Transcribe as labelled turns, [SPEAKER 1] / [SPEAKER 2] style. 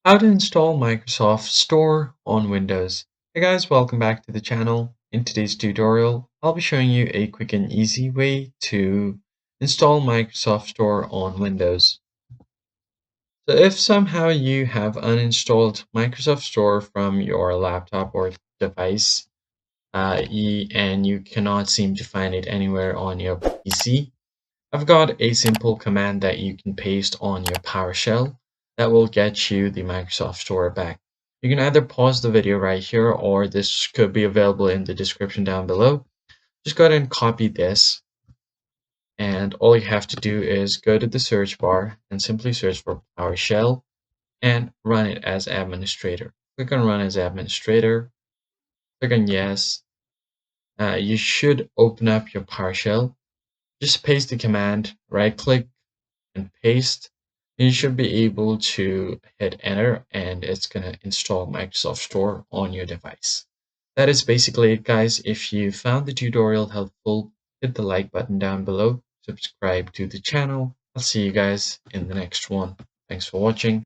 [SPEAKER 1] How to install Microsoft Store on Windows. Hey guys, welcome back to the channel. In today's tutorial, I'll be showing you a quick and easy way to install Microsoft Store on Windows. So if somehow you have uninstalled Microsoft Store from your laptop or device, and you cannot seem to find it anywhere on your PC, I've got a simple command that you can paste on your PowerShell that will get you the Microsoft Store back. You can either pause the video right here, or this could be available in the description down below. Just go ahead and copy this, and all you have to do is go to the search bar and simply search for PowerShell and run it as administrator. Click on Run as Administrator, click on Yes. You should open up your PowerShell. Just paste the command, right click and paste. And you should be able to hit enter, and it's going to install Microsoft Store on your device. That is basically it, guys. If you found the tutorial helpful, hit the like button down below, subscribe to the channel. I'll see you guys in the next one. Thanks for watching.